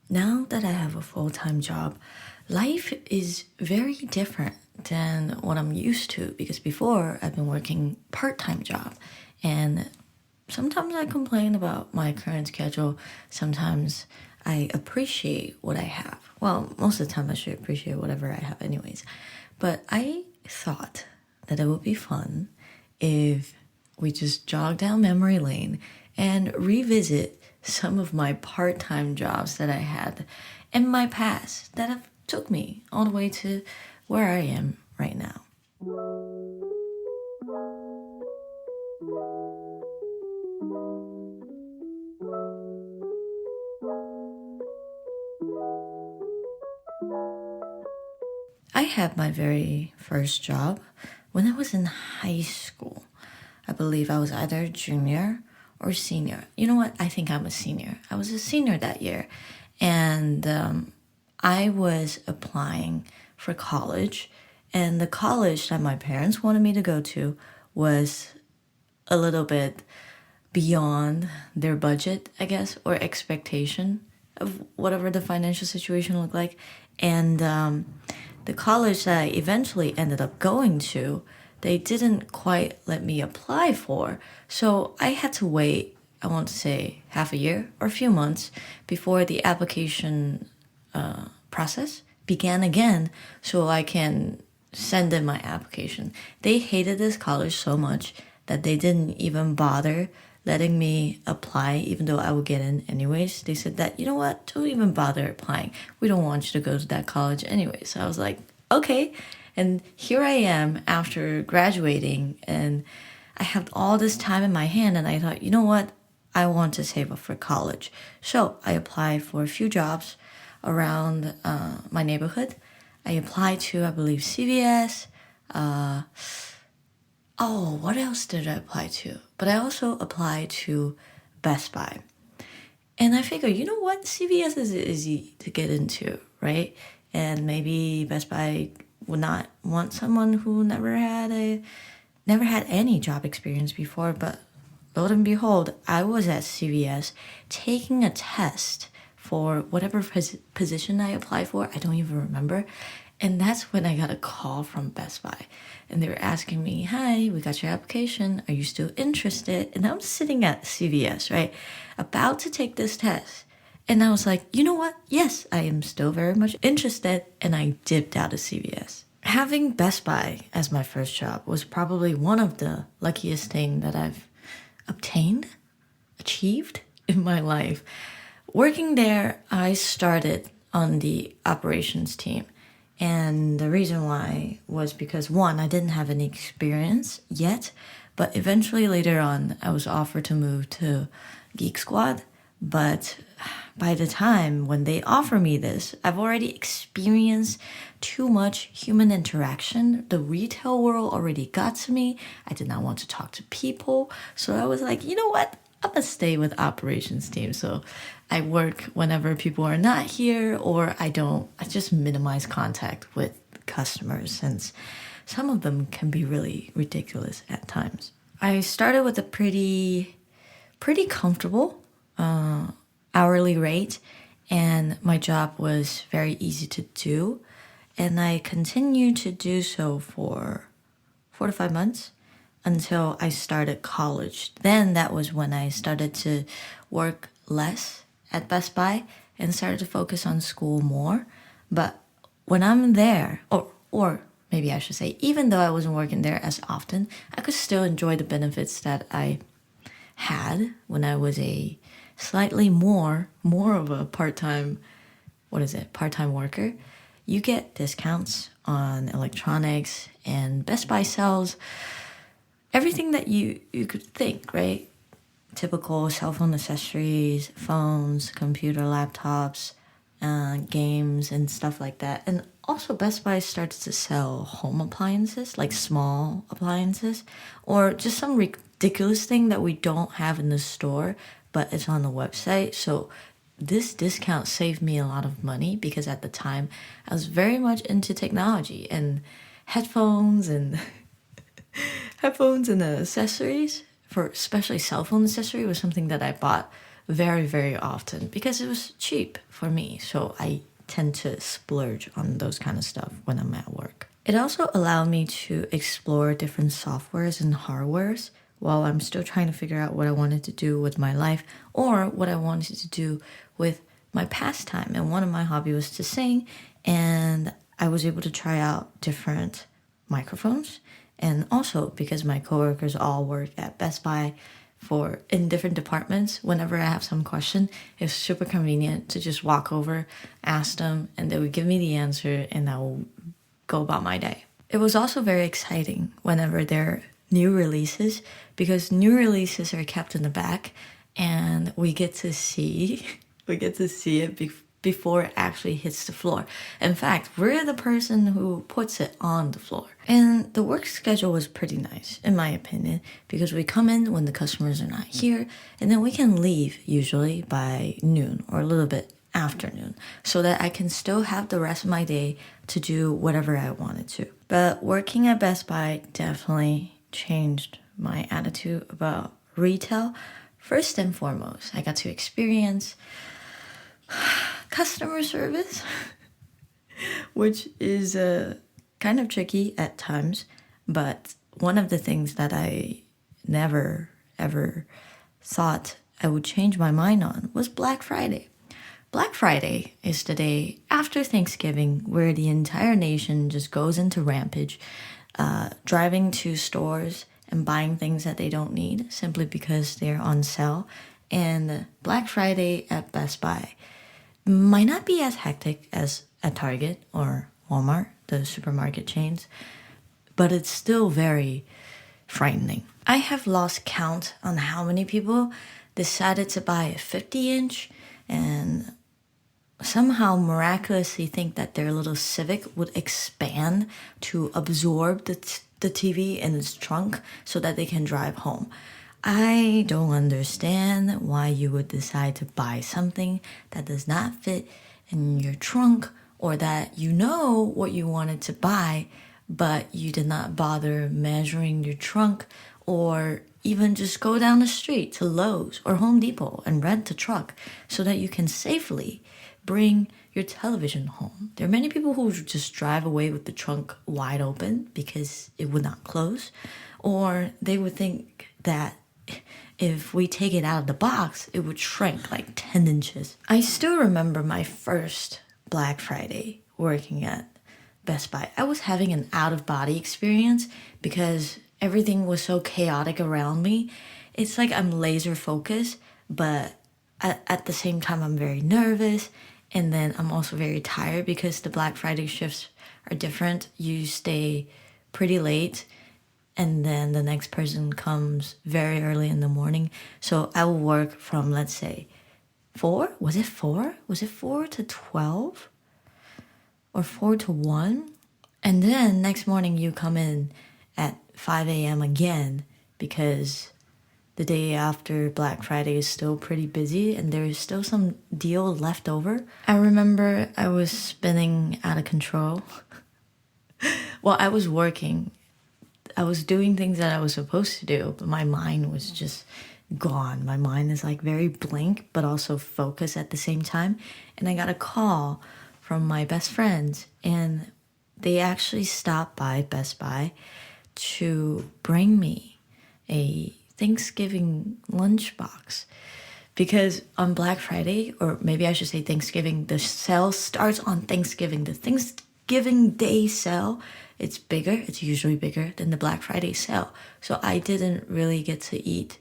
Now that I have a full-time job, life is very different than what I'm used to because before I've been working part-time job and sometimes I complain about my current schedule. Sometimes I appreciate what I have. Well, most of the time I should appreciate whatever I have anyways. But I thought that it would be fun if we just jog down memory lane and revisit some of my part-time jobs that I had in my past that have took me all the way to where I am right now. I had my very first job when I was in high school. I believe I was either a junior or senior. You know what? I think I'm a senior. I was a senior that year. And I was applying for college. And the college that my parents wanted me to go to was a little bit beyond their budget, I guess, or expectation of whatever the financial situation looked like. And the college that I eventually ended up going to, they didn't quite let me apply for. So I had to wait, I want to say half a year or a few months before the application process began again so I can send in my application. They hated this college so much that they didn't even bother letting me apply, even though I would get in anyways. They said that, you know what, don't even bother applying. We don't want you to go to that college anyways. So I was like, okay. And here I am after graduating, and I have all this time in my hand, and I thought, you know what, I want to save up for college. So I applied for a few jobs around my neighborhood. I applied to, I believe, CVS. What else did I apply to? But I also applied to Best Buy. And I figure, you know what? CVS is easy to get into, right? And maybe Best Buy would not want someone who never had any job experience before. But lo and behold, I was at CVS taking a test for whatever position I applied for. I don't even remember. And that's when I got a call from Best Buy. And they were asking me, hi, we got your application. Are you still interested? And I'm sitting at CVS, right? About to take this test. And I was like, you know what? Yes, I am still very much interested. And I dipped out of CVS. Having Best Buy as my first job was probably one of the luckiest things that I've achieved in my life. Working there, I started on the operations team. And the reason why was because one, I didn't have any experience yet, but eventually later on, I was offered to move to Geek Squad. But by the time when they offer me this, I've already experienced too much human interaction. The retail world already got to me. I did not want to talk to people. So I was like, you know what? I'm gonna stay with operations team. So I work whenever people are not here, or I just minimize contact with customers since some of them can be really ridiculous at times. I started with a pretty comfortable hourly rate, and my job was very easy to do. And I continued to do so for 4 to 5 months until I started college. Then that was when I started to work less at Best Buy and started to focus on school more. But when I'm there, or maybe I should say, even though I wasn't working there as often, I could still enjoy the benefits that I had when I was a slightly more of a part-time worker. You get discounts on electronics, and Best Buy sells everything that you could think, right? Typical cell phone accessories, phones, computer, laptops, games, and stuff like that. And also Best Buy started to sell home appliances, like small appliances, or just some ridiculous thing that we don't have in the store, but it's on the website. So this discount saved me a lot of money because at the time I was very much into technology, and headphones and headphones and accessories, for especially cell phone accessory, was something that I bought very, very often because it was cheap for me. So I tend to splurge on those kind of stuff when I'm at work. It also allowed me to explore different softwares and hardwares while I'm still trying to figure out what I wanted to do with my life or what I wanted to do with my pastime. And one of my hobbies was to sing, and I was able to try out different microphones. And also because my coworkers all work at Best Buy in different departments, whenever I have some question, it's super convenient to just walk over, ask them, and they would give me the answer, and I will go about my day. It was also very exciting whenever there are new releases, because new releases are kept in the back, and we get to see it before it actually hits the floor. In fact, we're the person who puts it on the floor. And the work schedule was pretty nice, in my opinion, because we come in when the customers are not here, and then we can leave usually by noon or a little bit after noon, so that I can still have the rest of my day to do whatever I wanted to. But working at Best Buy definitely changed my attitude about retail. First and foremost, I got to experience customer service, which is kind of tricky at times, but one of the things that I never ever thought I would change my mind on was Black Friday. Black Friday is the day after Thanksgiving where the entire nation just goes into rampage, driving to stores and buying things that they don't need simply because they're on sale. And Black Friday at Best Buy might not be as hectic as at Target or Walmart, the supermarket chains, but it's still very frightening. I have lost count on how many people decided to buy a 50-inch and somehow miraculously think that their little Civic would expand to absorb the TV in its trunk so that they can drive home. I don't understand why you would decide to buy something that does not fit in your trunk, or that you know what you wanted to buy, but you did not bother measuring your trunk, or even just go down the street to Lowe's or Home Depot and rent a truck so that you can safely bring your television home. There are many people who just drive away with the trunk wide open because it would not close, or they would think that if we take it out of the box, it would shrink like 10 inches. I still remember my first Black Friday working at Best Buy. I was having an out-of-body experience because everything was so chaotic around me. It's like I'm laser focused, but at the same time I'm very nervous, and then I'm also very tired because the Black Friday shifts are different. You stay pretty late, and then the next person comes very early in the morning. So I will work from, let's say, 4? Was it 4? Was it 4 to 12? Or 4 to 1? And then next morning you come in at 5 a.m. again because the day after Black Friday is still pretty busy and there is still some deal left over. I remember I was spinning out of control. While I was working, I was doing things that I was supposed to do, but my mind was just gone. My mind is like very blank, but also focused at the same time. And I got a call from my best friends, and they actually stopped by Best Buy to bring me a Thanksgiving lunchbox. Because on Black Friday, or maybe I should say Thanksgiving, the sale starts on Thanksgiving. The Thanksgiving Day sale, it's bigger. It's usually bigger than the Black Friday sale. So I didn't really get to eat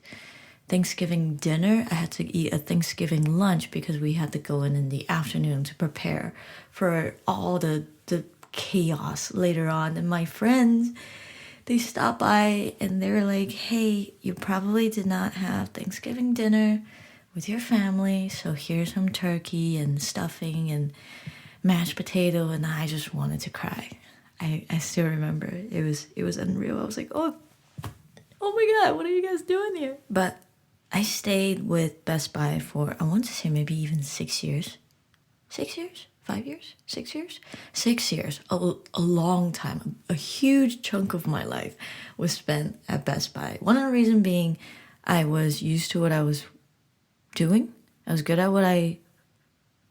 Thanksgiving dinner. I had to eat a Thanksgiving lunch because we had to go in the afternoon to prepare for all the chaos later on. And my friends, they stopped by and they were like, hey, you probably did not have Thanksgiving dinner with your family, so here's some turkey and stuffing and mashed potato. And I just wanted to cry. I still remember it was unreal. I was like, oh my God, what are you guys doing here? But I stayed with Best Buy for, I want to say maybe even 6 years. 6 years? 5 years? 6 years? 6 years. A long time. A huge chunk of my life was spent at Best Buy. One of the reasons being I was used to what I was doing I was good at what I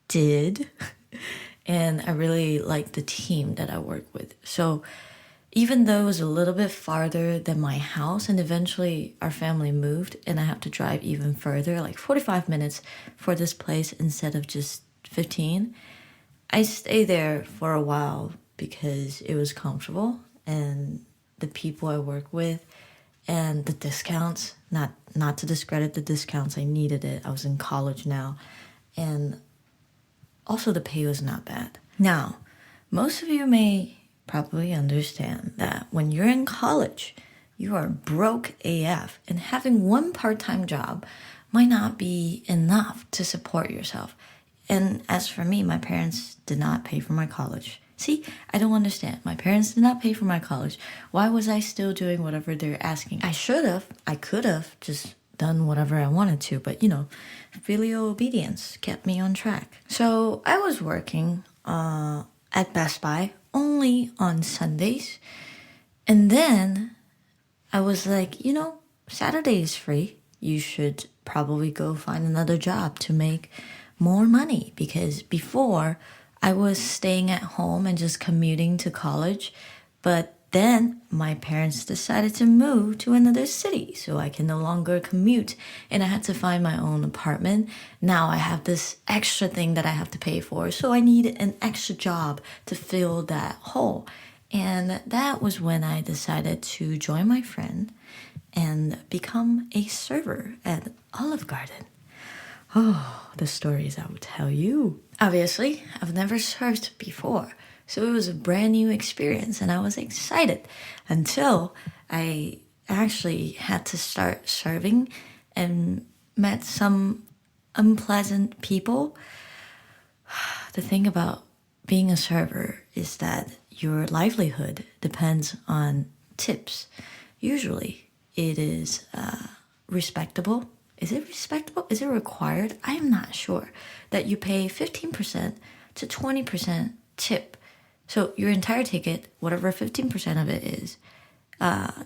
did. And I really liked the team that I worked with. So even though it was a little bit farther than my house, and eventually our family moved, and I have to drive even further, like 45 minutes for this place instead of just 15, I stayed there for a while because it was comfortable and the people I work with and the discounts, not to discredit the discounts, I needed it. I was in college now, and also the pay was not bad. Now, most of you may probably understand that when you're in college, you are broke AF, and having one part-time job might not be enough to support yourself. And as for me, my parents did not pay for my college. See, I don't understand. My parents did not pay for my college. Why was I still doing whatever they're asking? I could have just done whatever I wanted to, but filial obedience kept me on track. So I was working at Best Buy only on Sundays. And then I was like, Saturday is free. You should probably go find another job to make more money, because before I was staying at home and just commuting to college, but then my parents decided to move to another city, so I can no longer commute, and I had to find my own apartment. Now I have this extra thing that I have to pay for, so I need an extra job to fill that hole. And that was when I decided to join my friend and become a server at Olive Garden. Oh, the stories I would tell you. Obviously, I've never served before, so it was a brand new experience, and I was excited until I actually had to start serving and met some unpleasant people. The thing about being a server is that your livelihood depends on tips. Usually, it is respectable. Is it respectable? Is it required? I am not sure. That you pay 15% to 20% tip. So your entire ticket, whatever 15% of it is,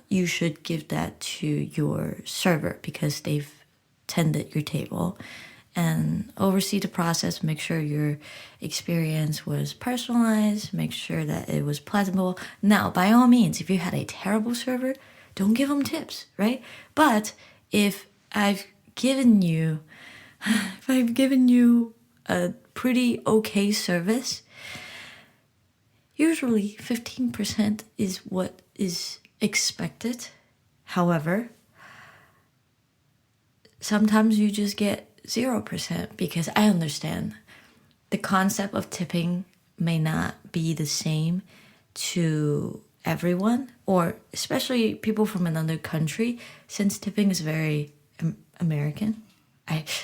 you should give that to your server because they've tended your table, and oversee the process, make sure your experience was personalized, make sure that it was pleasurable. Now, by all means, if you had a terrible server, don't give them tips, right? But if I've given you a pretty okay service, usually 15% is what is expected. However, sometimes you just get 0% because I understand the concept of tipping may not be the same to everyone, or especially people from another country, since tipping is very American.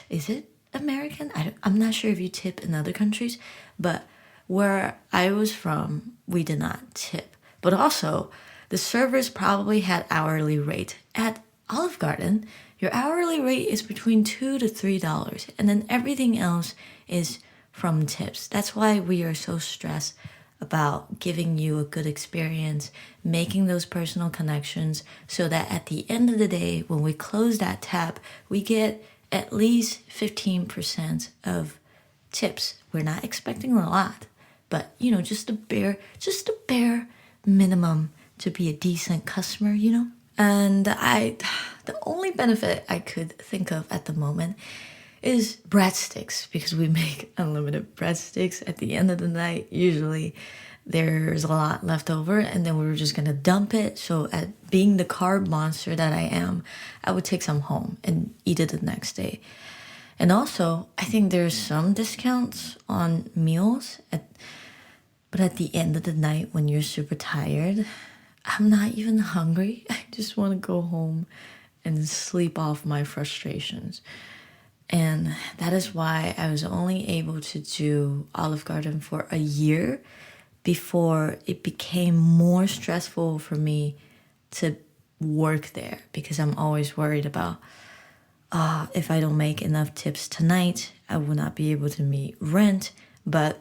Is it American? I'm not sure if you tip in other countries, but where I was from, we did not tip. But also, the servers probably had hourly rate. At Olive Garden, your hourly rate is between $2 to $3, and then everything else is from tips. That's why we are so stressed about giving you a good experience, making those personal connections, so that at the end of the day, when we close that tab, we get at least 15% of tips. We're not expecting a lot, but just the bare minimum to be a decent customer, And the only benefit I could think of at the moment is breadsticks, because we make unlimited breadsticks at the end of the night. Usually there's a lot left over, and then we were just gonna dump it. So at being the carb monster that I am, I would take some home and eat it the next day. And also, I think there's some discounts on meals, but at the end of the night when you're super tired, I'm not even hungry. I just want to go home and sleep off my frustrations. And that is why I was only able to do Olive Garden for a year before it became more stressful for me to work there, because I'm always worried about if I don't make enough tips tonight, I will not be able to meet rent. But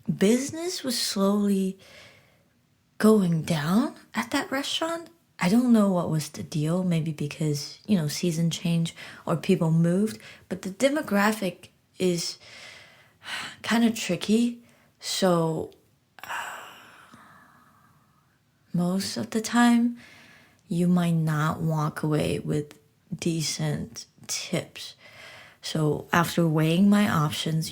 business was slowly going down at that restaurant. I don't know what was the deal, maybe because, season change or people moved, but the demographic is kind of tricky. So most of the time, you might not walk away with decent tips. So after weighing my options,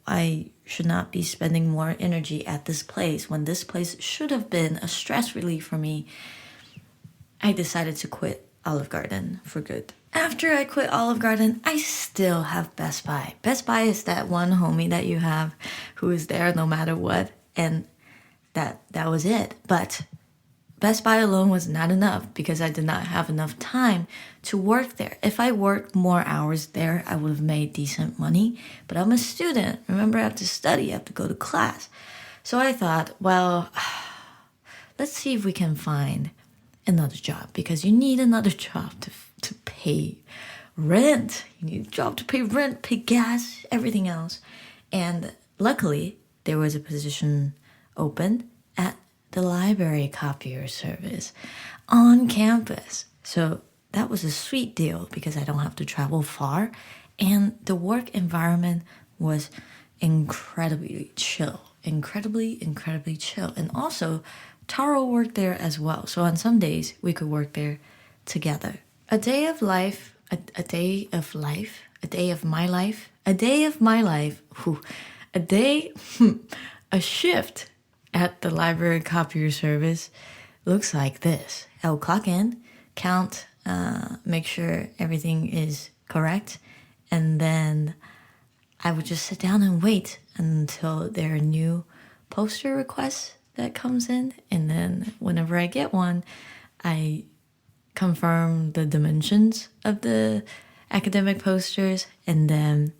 I should not be spending more energy at this place when this place should have been a stress relief for me. I decided to quit Olive Garden for good. After I quit Olive Garden, I still have Best Buy. Best Buy is that one homie that you have who is there no matter what, and that was it. But Best Buy alone was not enough because I did not have enough time to work there. If I worked more hours there, I would have made decent money. But I'm a student. Remember, I have to study, I have to go to class. So I thought, well, let's see if we can find another job, because you need another job to pay rent. You need a job to pay rent, pay gas, everything else. And luckily, there was a position open at the library copier service on campus. So that was a sweet deal because I don't have to travel far, and the work environment was incredibly chill. Incredibly chill. And also, Taro worked there as well. So on some days, we could work there together. A day of my life, a shift at the library copier service looks like this. I will clock in, count, make sure everything is correct, and then I would just sit down and wait until there are new poster requests that comes in, and then whenever I get one, I confirm the dimensions of the academic posters, and then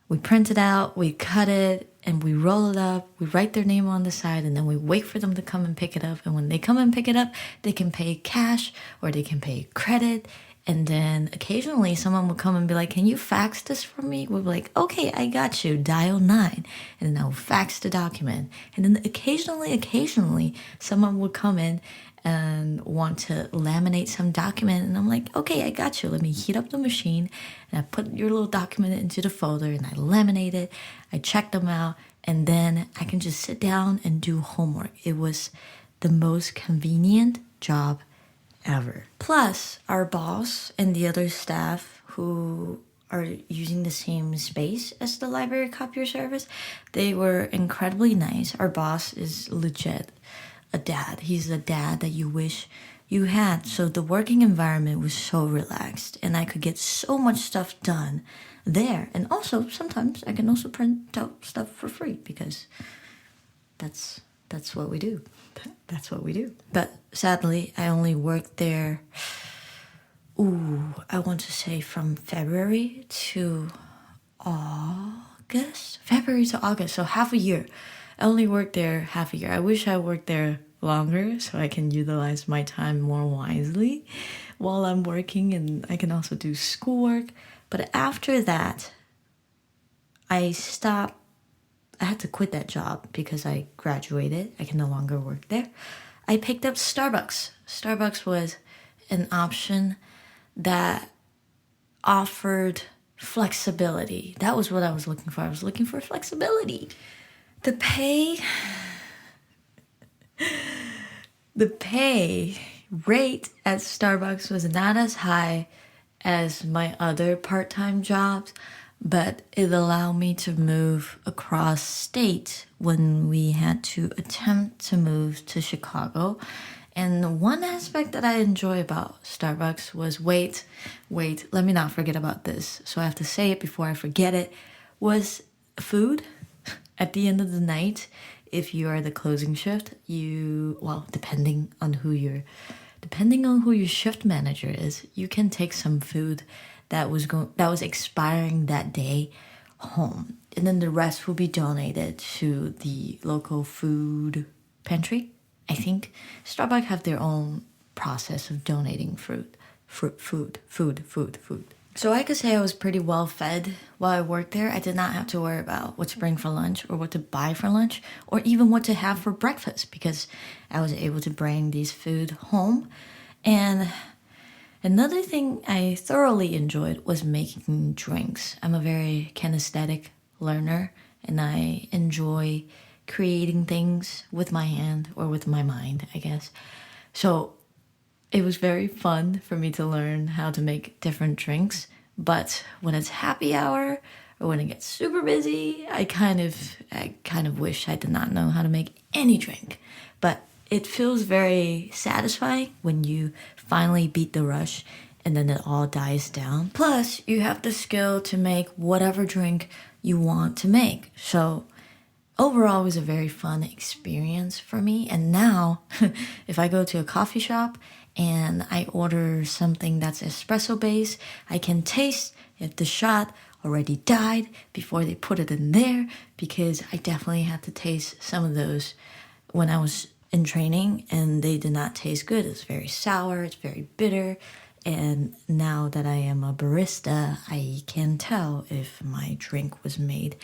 we print it out, we cut it, and we roll it up, we write their name on the side, and then we wait for them to come and pick it up. And when they come and pick it up, they can pay cash or they can pay credit. And then occasionally someone will come and be like, can you fax this for me? We'll be like, okay, I got you, dial 9. And then I'll fax the document. And then occasionally someone will come in and want to laminate some document, and I'm like, okay, I got you. Let me heat up the machine, and I put your little document into the folder, and I laminate it, I check them out, and then I can just sit down and do homework. It was the most convenient job ever. Plus, our boss and the other staff who are using the same space as the library copier service, they were incredibly nice. Our boss is legit a dad. He's a dad that you wish you had. So the working environment was so relaxed, and I could get so much stuff done there. And also, sometimes I can also print out stuff for free because that's what we do. That's what we do. But sadly, I only worked there, I want to say from February to August? February to August, so half a year. I only worked there half a year. I wish I worked there longer so I can utilize my time more wisely while I'm working, and I can also do schoolwork. But after that, I had to quit that job because I graduated. I can no longer work there. I picked up Starbucks. Starbucks was an option that offered flexibility. That was what I was looking for. I was looking for flexibility. The pay rate at Starbucks was not as high as my other part-time jobs, but it allowed me to move across state when we had to attempt to move to Chicago. And one aspect that I enjoy about Starbucks was, wait, let me not forget about this. So I have to say it before I forget it, was food. At the end of the night, if you are the closing shift, depending on who your shift manager is, you can take some food that was expiring that day home, and then the rest will be donated to the local food pantry. I think Starbucks have their own process of donating food. So I could say I was pretty well fed while I worked there. I did not have to worry about what to bring for lunch or what to buy for lunch or even what to have for breakfast because I was able to bring these food home. And Another thing I thoroughly enjoyed was making drinks. I'm a very kinesthetic learner and I enjoy creating things with my hand or with my mind, I guess. So it was very fun for me to learn how to make different drinks. But when it's happy hour or when it gets super busy, I kind of wish I did not know how to make any drink. But it feels very satisfying when you finally beat the rush and then it all dies down. Plus, you have the skill to make whatever drink you want to make. So overall, it was a very fun experience for me. And now, if I go to a coffee shop and I order something that's espresso based, I can taste if the shot already died before they put it in there, because I definitely had to taste some of those when I was in training and they did not taste good. It's very sour, it's very bitter. And now that I am a barista, I can tell if my drink was made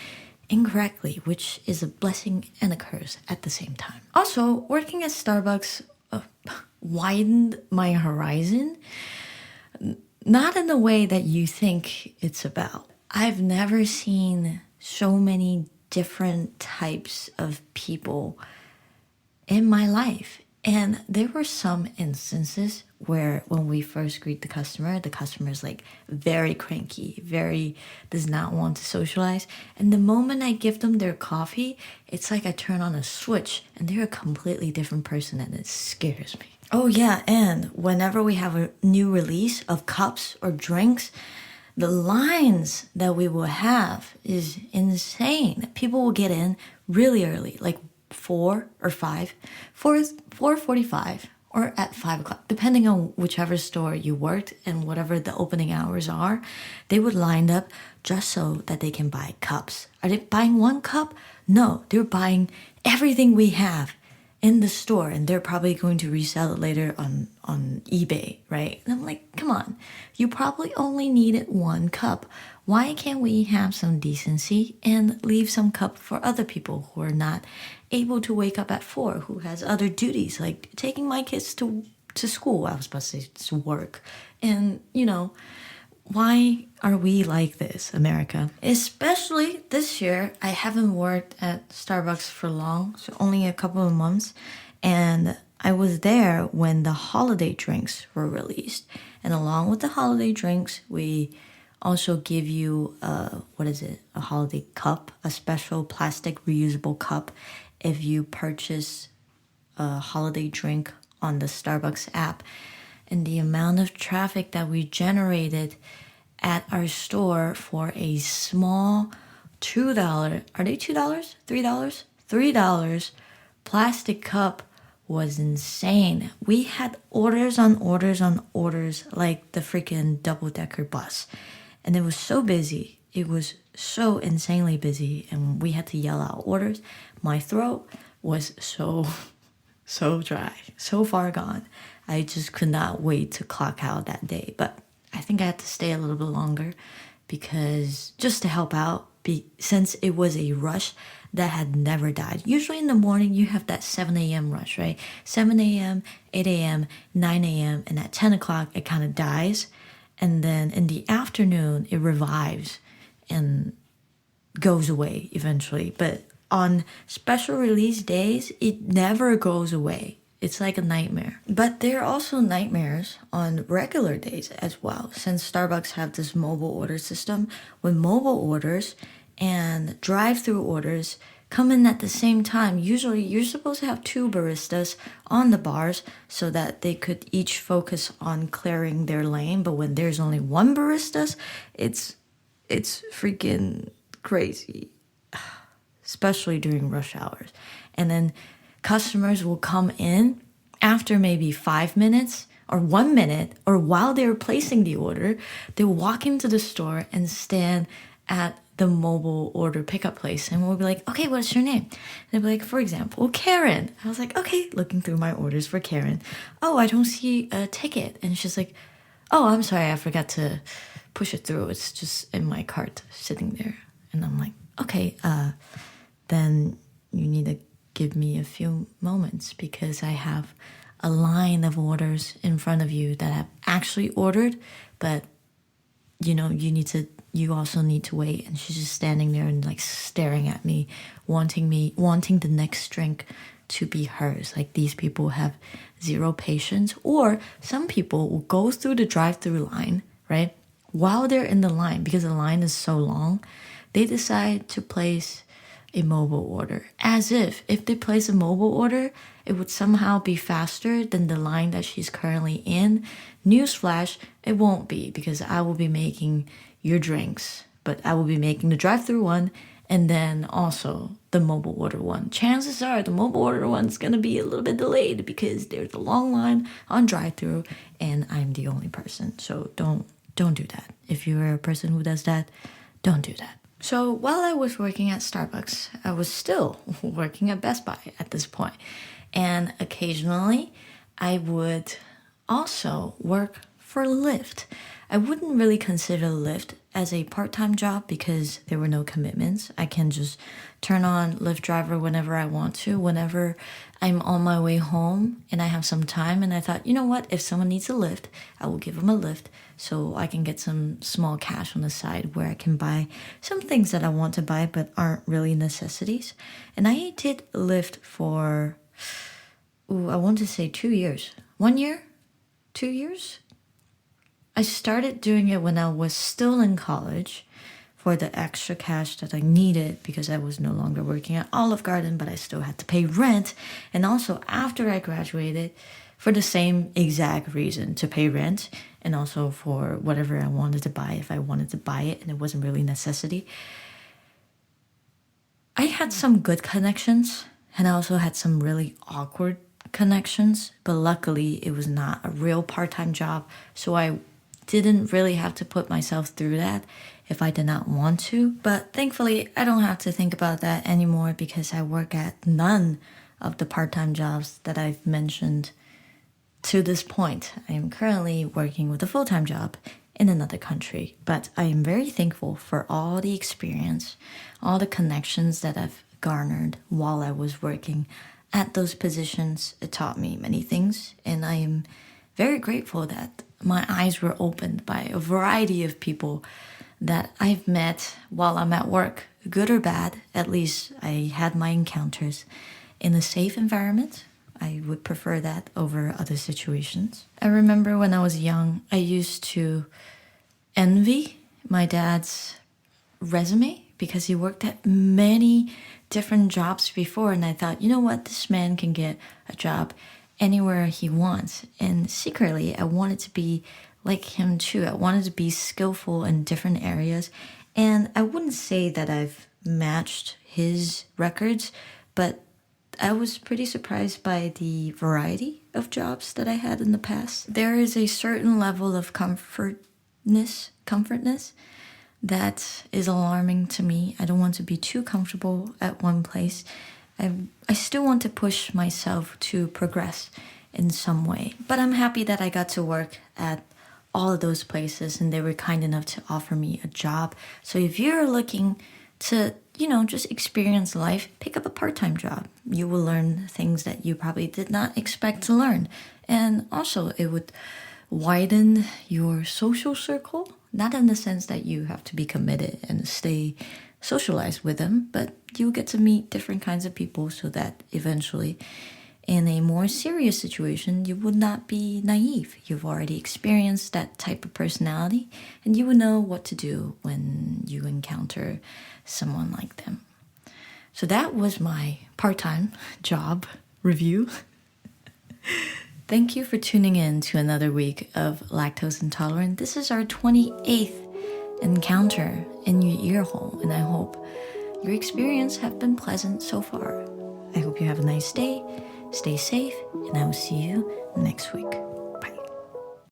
incorrectly, which is a blessing and a curse at the same time. Also, working at Starbucks widened my horizon, not in the way that you think it's about. I've never seen so many different types of people in my life. And there were some instances where when we first greet the customer is like very cranky, very does not want to socialize. And the moment I give them their coffee, it's like I turn on a switch and they're a completely different person and it scares me. Oh yeah, and whenever we have a new release of cups or drinks, the lines that we will have is insane. People will get in really early, like 4:45 or at 5 o'clock, depending on whichever store you worked and whatever the opening hours are. They would line up just so that they can buy cups. Are they buying one cup? No, they're buying everything we have in the store and they're probably going to resell it later on eBay, right? And I'm like, come on, you probably only needed one cup. Why can't we have some decency and leave some cup for other people who are not able to wake up at 4, who has other duties like taking my kids to school? I was supposed to say to work. And, why are we like this, America? Especially this year, I haven't worked at Starbucks for long, so only a couple of months. And I was there when the holiday drinks were released. And along with the holiday drinks, we also give you a holiday cup, a special plastic reusable cup if you purchase a holiday drink on the Starbucks app. And the amount of traffic that we generated at our store for a small $2, are they $2? $3? $3 plastic cup was insane. We had orders on orders on orders like the freaking double-decker bus. And it was so busy. It was so insanely busy. And we had to yell out orders. My throat was so dry, so far gone. I just could not wait to clock out that day. But I think I had to stay a little bit longer because just to help out, since it was a rush that had never died. Usually in the morning, you have that 7 a.m. rush, right? 7 a.m., 8 a.m., 9 a.m., and at 10 o'clock, it kind of dies. And then in the afternoon, it revives and goes away eventually. But on special release days, it never goes away. It's like a nightmare. But there are also nightmares on regular days as well. Since Starbucks have this mobile order system, when mobile orders and drive-through orders come in at the same time, usually you're supposed to have 2 baristas on the bars so that they could each focus on clearing their lane. But when there's only 1 barista, it's freaking crazy, especially during rush hours. And then customers will come in after maybe 5 minutes or 1 minute, or while they're placing the order, they'll walk into the store and stand at the mobile order pickup place. And we'll be like, okay, what's your name? And they'll be like, for example, Karen. I was like, okay, looking through my orders for Karen. Oh, I don't see a ticket. And she's like, oh, I'm sorry, I forgot to push it through. It's just in my cart sitting there. And I'm like, okay, then you need to give me a few moments because I have a line of orders in front of you that have actually ordered, but you also need to wait. And she's just standing there and like staring at me, wanting the next drink to be hers. Like, these people have zero patience. Or some people will go through the drive-through line, right? While they're in the line, because the line is so long, they decide to place a mobile order. As if they place a mobile order, it would somehow be faster than the line that she's currently in. Newsflash, it won't be, because I will be making your drinks, but I will be making the drive-through one and then also the mobile order one. Chances are the mobile order one's gonna be a little bit delayed because there's a long line on drive-through and I'm the only person. So don't do that. If you're a person who does that, don't do that. So while I was working at Starbucks, I was still working at Best Buy at this point. And occasionally I would also work for Lyft. I wouldn't really consider Lyft as a part-time job because there were no commitments. I can just turn on Lyft driver whenever I want to, whenever I'm on my way home and I have some time. And I thought, you know what? If someone needs a lift, I will give them a lift so I can get some small cash on the side where I can buy some things that I want to buy but aren't really necessities. And I did Lyft for, I want to say 2 years. 1 year? 2 years? I started doing it when I was still in college for the extra cash that I needed because I was no longer working at Olive Garden, but I still had to pay rent. And also after I graduated, for the same exact reason, to pay rent and also for whatever I wanted to buy if I wanted to buy it and it wasn't really a necessity. I had some good connections and I also had some really awkward connections, but luckily it was not a real part-time job, so I didn't really have to put myself through that if I did not want to. But thankfully, I don't have to think about that anymore because I work at none of the part-time jobs that I've mentioned to this point. I am currently working with a full-time job in another country, but I am very thankful for all the experience, all the connections that I've garnered while I was working at those positions. It taught me many things, and I am very grateful that my eyes were opened by a variety of people that I've met while I'm at work, good or bad. At least I had my encounters in a safe environment. I would prefer that over other situations. I remember when I was young, I used to envy my dad's resume because he worked at many different jobs before, and I thought, you know what, this man can get a job anywhere he wants. And secretly, I wanted to be like him too. I wanted to be skillful in different areas. And I wouldn't say that I've matched his records, but I was pretty surprised by the variety of jobs that I had in the past. There is a certain level of comfortness that is alarming to me. I don't want to be too comfortable at one place. I still want to push myself to progress in some way. But I'm happy that I got to work at all of those places and they were kind enough to offer me a job. So if you're looking to, just experience life, pick up a part-time job. You will learn things that you probably did not expect to learn. And also it would widen your social circle, not in the sense that you have to be committed and stay socialized with them, but you get to meet different kinds of people so that eventually in a more serious situation, you would not be naive. You've already experienced that type of personality and you would know what to do when you encounter someone like them. So that was my part-time job review. Thank you for tuning in to another week of Lactose Intolerant. This is our 28th encounter in your ear hole, and I hope your experience have been pleasant so far. I hope you have a nice day, stay safe, and I will see you next week.